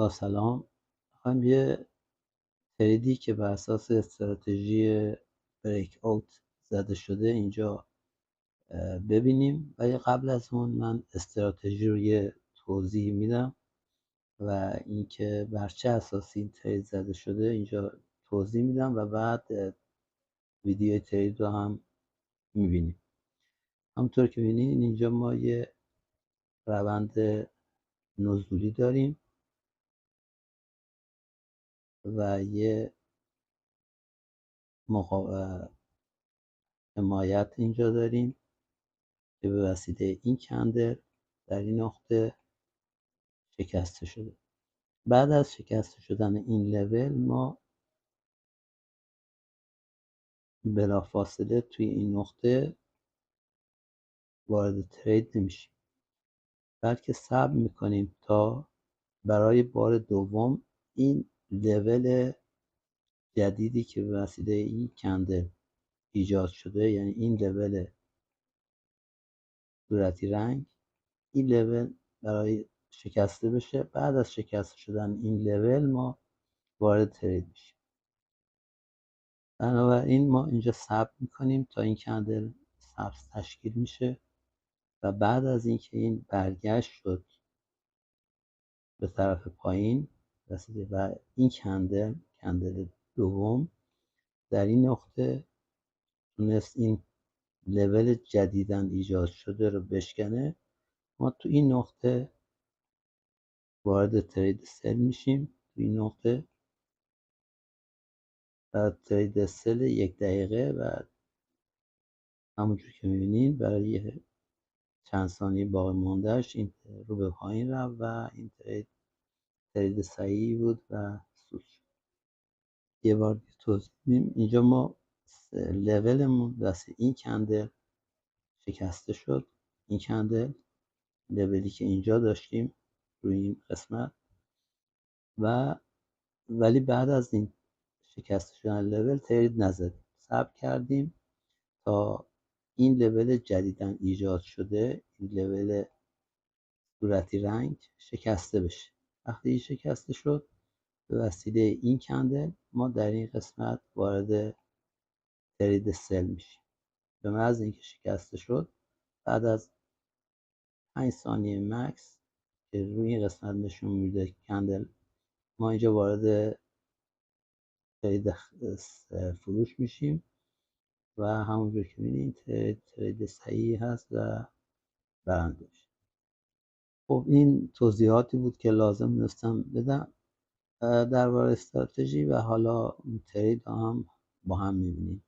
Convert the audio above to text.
با سلام. میخوایم یه تریدی که بر اساس استراتژی بریک اوت زده شده اینجا ببینیم، ولی قبل از اون من استراتژی رو یه توضیح میدم و اینکه بر چه اساسی این ترید زده شده اینجا توضیح میدم و بعد ویدیو ترید رو هم میبینیم. همونطور که میبینید اینجا ما یه روند نزولی داریم و یه حمایت اینجا داریم که به وسیله این کندل در این نقطه شکسته شده. بعد از شکسته شدن این لول ما بلافاصله توی این نقطه وارد ترید نمیشیم، بلکه صبر میکنیم تا برای بار دوم این لول جدیدی که به وسیله این کندل ایجاد شده، یعنی این لول صورتی رنگ، این لول برای شکسته بشه. بعد از شکسته شدن این لول ما وارد ترید میشیم. بنابراین ما اینجا صبر میکنیم تا این کندل سبز تشکیل میشه و بعد از اینکه این برگشت شد به طرف پایین رسیده و این کندل دوم در این نقطه تونست این لول جدیدن ایجاد شده رو بشکنه، ما تو این نقطه وارد ترید سل میشیم. تو این نقطه و ترید سل 1 دقیقه و همونجور که میبینید برای چند ثانیه باقی موندهش این رو به پایین رفت و این ترید صحیحی بود و سود شد. یه بار دیگه توضیح میدیم. اینجا ما لولمون واسه این کندل شکسته شد. این کندل لولی که اینجا داشتیم روی این قسمت و ولی بعد از این شکسته شدن لول ترید نزدیم، صبر کردیم تا این لول جدیدن ایجاد شده، این لول صورتی رنگ شکسته بشه. وقتی این شکسته شد به وسیله این کندل ما در این قسمت وارد ترید سل میشیم. به محض اینکه شکسته شد بعد از 5 ثانیه مکس که روی این قسمت نشون میده کندل، ما اینجا وارد ترید فروش میشیم و همونجور که میبینید ترید صحیحی هست و برنده میشه. خب این توضیحاتی بود که لازم داشتم بدم درباره استراتژی و حالا ترید هم با هم میبینیم.